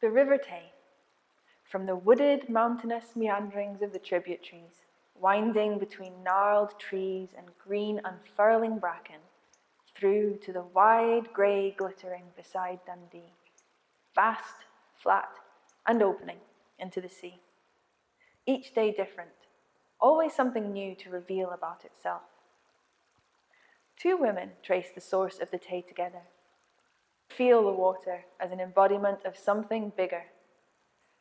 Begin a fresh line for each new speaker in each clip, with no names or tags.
The River Tay, from the wooded, mountainous meanderings of the tributaries, winding between gnarled trees and green, unfurling bracken, through to the wide, grey glittering beside Dundee, vast, flat, and opening into the sea. Each day different, always something new to reveal about itself. Two women trace the source of the Tay together, feel the water as an embodiment of something bigger.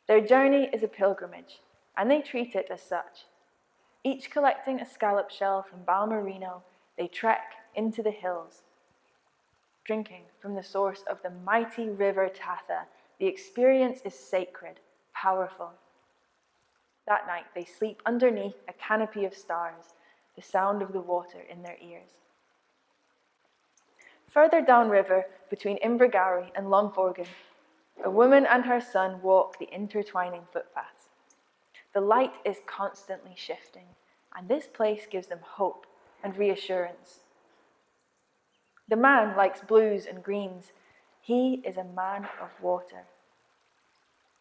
Their journey is a pilgrimage, and they treat it as such. Each collecting a scallop shell from Balmerino, they trek into the hills. Drinking from the source of the mighty River Tatha, the experience is sacred, powerful. That night they sleep underneath a canopy of stars, the sound of the water in their ears. Further downriver, between Invergary and Lomforgan, a woman and her son walk the intertwining footpaths. The light is constantly shifting, and this place gives them hope and reassurance. The man likes blues and greens. He is a man of water.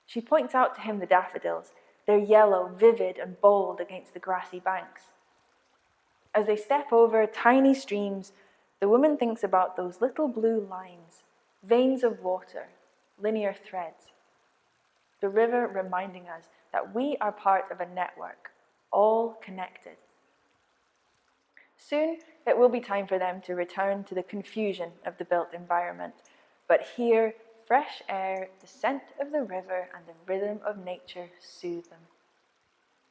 She points out to him the daffodils. They're yellow, vivid, and bold against the grassy banks. As they step over tiny streams, the woman thinks about those little blue lines, veins of water, linear threads. The river reminding us that we are part of a network, all connected. Soon, it will be time for them to return to the confusion of the built environment, but here, fresh air, the scent of the river, and the rhythm of nature soothe them.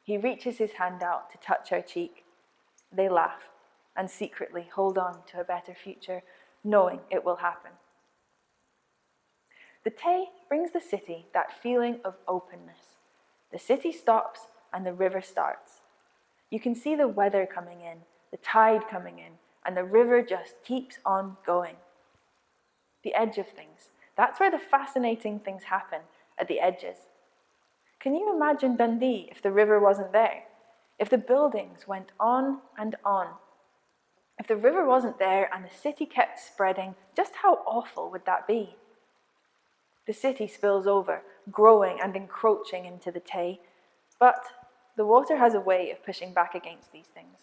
He reaches his hand out to touch her cheek. They laugh and secretly hold on to a better future, knowing it will happen. The Tay brings the city that feeling of openness. The city stops and the river starts. You can see the weather coming in, the tide coming in, and the river just keeps on going. The edge of things. That's where the fascinating things happen, at the edges. Can you imagine Dundee if the river wasn't there? If the buildings went on and on? If the river wasn't there and the city kept spreading, just how awful would that be? The city spills over, growing and encroaching into the Tay, but the water has a way of pushing back against these things.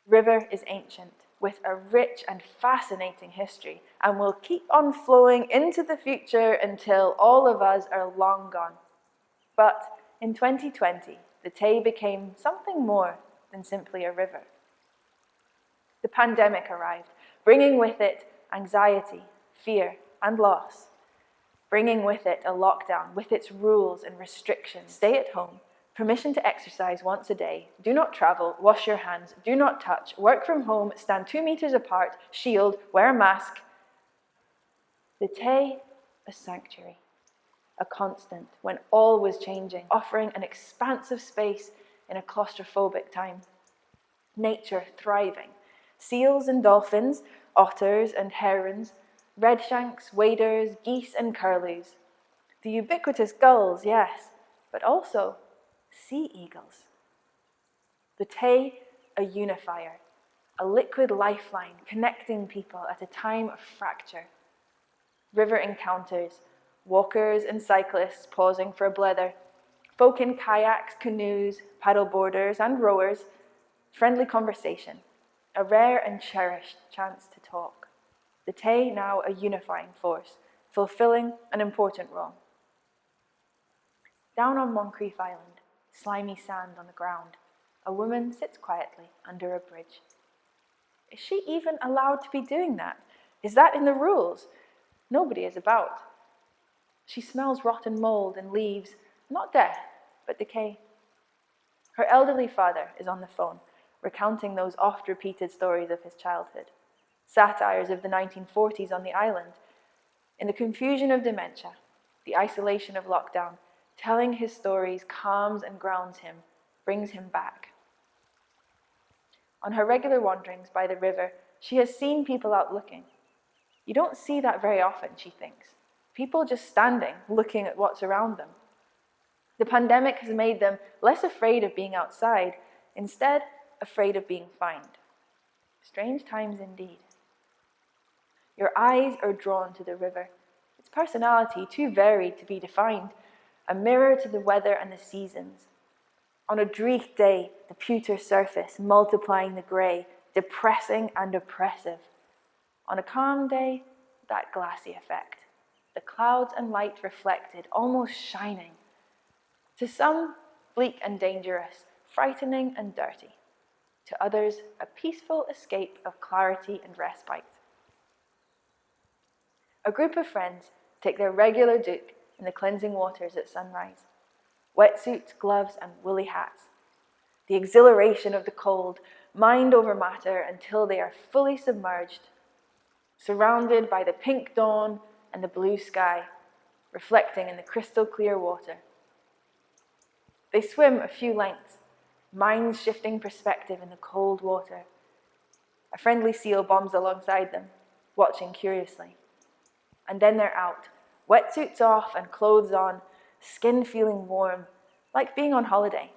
River is ancient, with a rich and fascinating history, and will keep on flowing into the future until all of us are long gone. But in 2020, the Tay became something more than simply a river. The pandemic arrived, bringing with it anxiety, fear, and loss, bringing with it a lockdown with its rules and restrictions. Stay at home, permission to exercise once a day, do not travel, wash your hands, do not touch, work from home, stand 2 meters apart, shield, wear a mask. The Tay, a sanctuary, a constant when all was changing, offering an expansive space in a claustrophobic time. Nature thriving, seals and dolphins, otters and herons, redshanks, waders, geese and curlews. The ubiquitous gulls, yes, but also sea eagles. The Tay, a unifier, a liquid lifeline connecting people at a time of fracture. River encounters, walkers and cyclists pausing for a blether, folk in kayaks, canoes, paddleboarders and rowers, friendly conversation, a rare and cherished chance to talk. The Tay now a unifying force, fulfilling an important role. Down on Moncrief Island, slimy sand on the ground, a woman sits quietly under a bridge. Is she even allowed to be doing that? Is that in the rules? Nobody is about. She smells rotten mold and leaves, not death, but decay. Her elderly father is on the phone, recounting those oft-repeated stories of his childhood, satires of the 1940s on the island. In the confusion of dementia, the isolation of lockdown, telling his stories calms and grounds him, brings him back. On her regular wanderings by the river, she has seen people out looking. You don't see that very often, she thinks. People just standing, looking at what's around them. The pandemic has made them less afraid of being outside, instead afraid of being fined. Strange times indeed. Your eyes are drawn to the river. It's personality too varied to be defined, a mirror to the weather and the seasons. On a dreich day, the pewter surface multiplying the grey, depressing and oppressive. On a calm day, that glassy effect, the clouds and light reflected, almost shining. To some, bleak and dangerous, frightening and dirty. To others, a peaceful escape of clarity and respite. A group of friends take their regular dip in the cleansing waters at sunrise. Wetsuits, gloves, and woolly hats. The exhilaration of the cold, mind over matter until they are fully submerged, surrounded by the pink dawn and the blue sky, reflecting in the crystal clear water. They swim a few lengths, minds shifting perspective in the cold water. A friendly seal bombs alongside them, watching curiously. And then they're out, wetsuits off and clothes on, skin feeling warm, like being on holiday.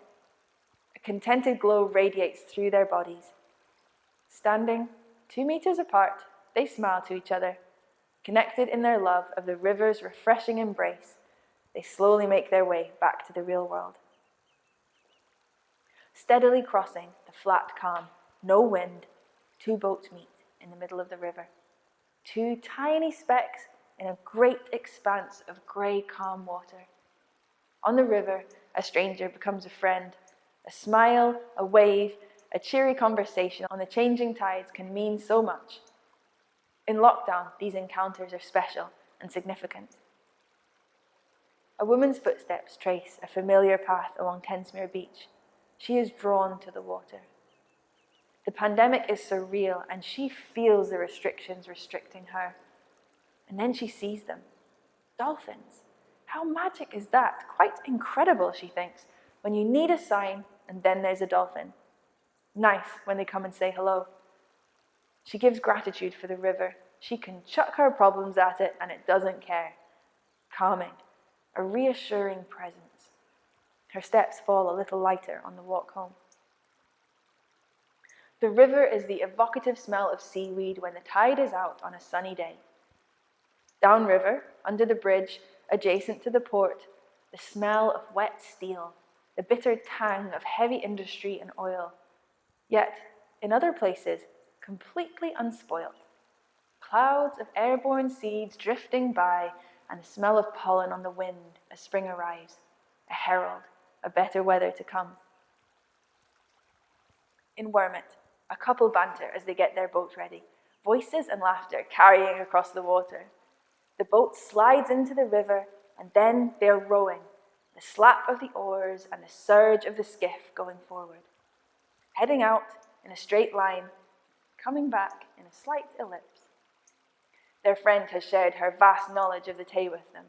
A contented glow radiates through their bodies. Standing 2 meters apart, they smile to each other. Connected in their love of the river's refreshing embrace, they slowly make their way back to the real world. Steadily crossing the flat calm, no wind, 2 boats meet in the middle of the river. 2 tiny specks in a great expanse of grey calm water. On the river, a stranger becomes a friend. A smile, a wave, a cheery conversation on the changing tides can mean so much. In lockdown, these encounters are special and significant. A woman's footsteps trace a familiar path along Tensmere Beach. She is drawn to the water. The pandemic is surreal, and she feels the restrictions restricting her. And then she sees them. Dolphins. How magic is that? Quite incredible, she thinks, when you need a sign and then there's a dolphin. Nice when they come and say hello. She gives gratitude for the river. She can chuck her problems at it and it doesn't care. Calming, a reassuring presence. Her steps fall a little lighter on the walk home. The river is the evocative smell of seaweed when the tide is out on a sunny day. Downriver, under the bridge, adjacent to the port, the smell of wet steel, the bitter tang of heavy industry and oil. Yet, in other places, completely unspoilt. Clouds of airborne seeds drifting by and the smell of pollen on the wind as spring arrives, a herald of better weather to come. In Wormit, a couple banter as they get their boat ready, voices and laughter carrying across the water. The boat slides into the river, and then they are rowing, the slap of the oars and the surge of the skiff going forward. Heading out in a straight line, coming back in a slight ellipse. Their friend has shared her vast knowledge of the Tay with them.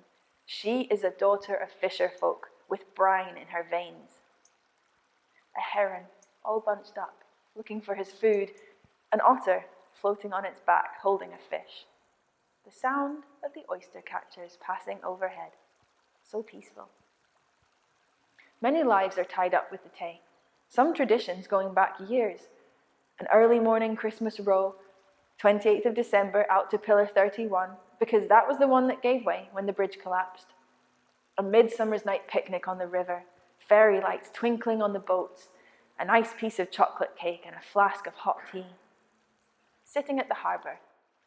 She is a daughter of fisher folk, with brine in her veins. A heron, all bunched up, looking for his food, an otter floating on its back, holding a fish. The sound of the oyster catchers passing overhead, so peaceful. Many lives are tied up with the Tay, some traditions going back years. An early morning Christmas row, 28th of December out to Pillar 31, because that was the one that gave way when the bridge collapsed. A midsummer's night picnic on the river, fairy lights twinkling on the boats, a nice piece of chocolate cake and a flask of hot tea. Sitting at the harbour,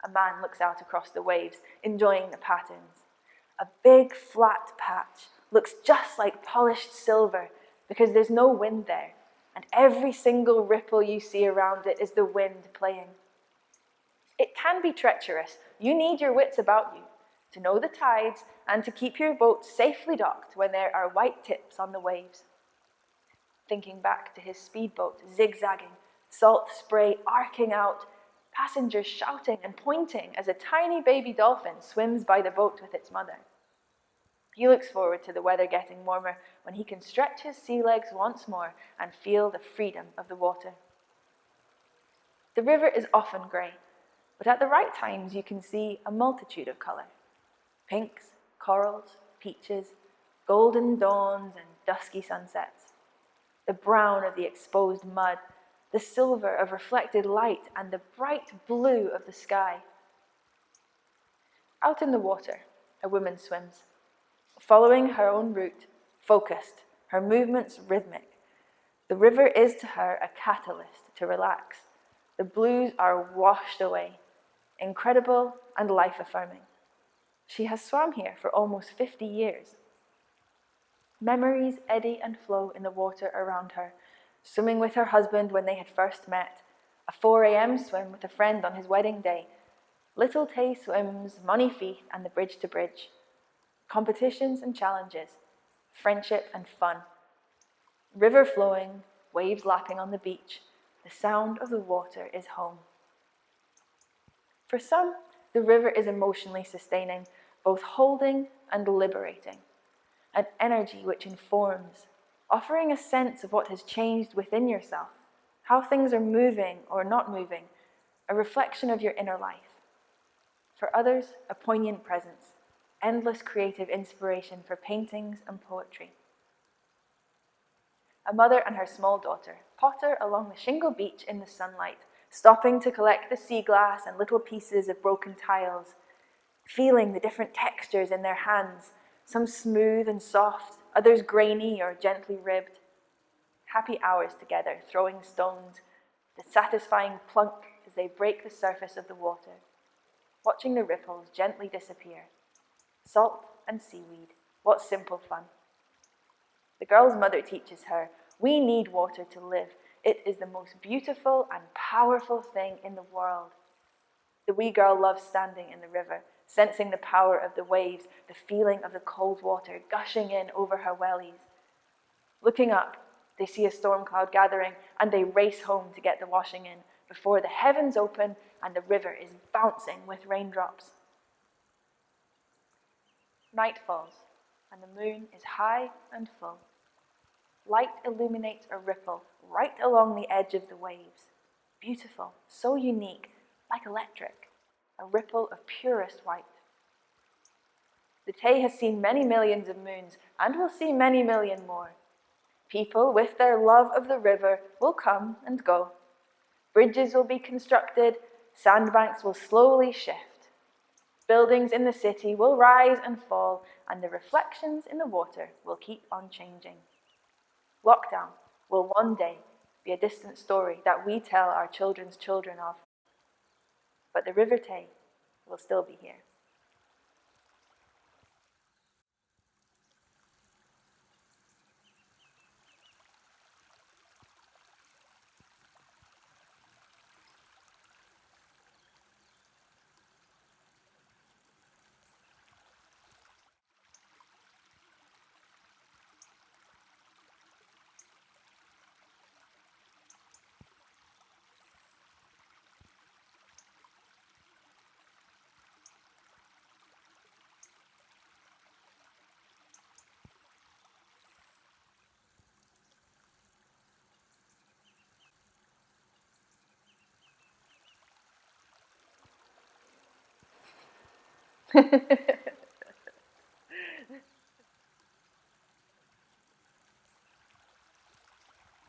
a man looks out across the waves, enjoying the patterns. A big flat patch looks just like polished silver because there's no wind there, and every single ripple you see around it is the wind playing. It can be treacherous. You need your wits about you to know the tides and to keep your boat safely docked when there are white tips on the waves. Thinking back to his speedboat zigzagging, salt spray arcing out, passengers shouting and pointing as a tiny baby dolphin swims by the boat with its mother. He looks forward to the weather getting warmer when he can stretch his sea legs once more and feel the freedom of the water. The river is often grey, but at the right times you can see a multitude of colour. Pinks, corals, peaches, golden dawns and dusky sunsets. The brown of the exposed mud, the silver of reflected light, and the bright blue of the sky. Out in the water, A woman swims, following her own route, focused, her movements rhythmic. The river is to her a catalyst to relax. The blues are washed away, incredible and life-affirming. She has swam here for almost 50 years. Memories eddy and flow in the water around her, swimming with her husband when they had first met, a 4 a.m. swim with a friend on his wedding day, Little Tay swims, Money Feast and the Bridge to Bridge, competitions and challenges, friendship and fun, river flowing, waves lapping on the beach, the sound of the water is home. For some, the river is emotionally sustaining, both holding and liberating, an energy which informs, offering a sense of what has changed within yourself, how things are moving or not moving, a reflection of your inner life. For others, a poignant presence, endless creative inspiration for paintings and poetry. A mother and her small daughter potter along the shingle beach in the sunlight, stopping to collect the sea glass and little pieces of broken tiles, feeling the different textures in their hands, some smooth and soft, others grainy or gently ribbed. Happy hours together, throwing stones, the satisfying plunk as they break the surface of the water, watching the ripples gently disappear. Salt and seaweed, what simple fun. The girl's mother teaches her, we need water to live. It is the most beautiful and powerful thing in the world. The wee girl loves standing in the river, sensing the power of the waves, the feeling of the cold water gushing in over her wellies. Looking up, they see a storm cloud gathering and they race home to get the washing in before the heavens open and the river is bouncing with raindrops. Night falls and the moon is high and full. Light illuminates a ripple right along the edge of the waves. Beautiful, so unique, like electric, a ripple of purest white. The Tay has seen many millions of moons and will see many million more. People with their love of the river will come and go. Bridges will be constructed, sandbanks will slowly shift. Buildings in the city will rise and fall, and the reflections in the water will keep on changing. Lockdown will one day be a distant story that we tell our children's children of. But the River Tay will still be here.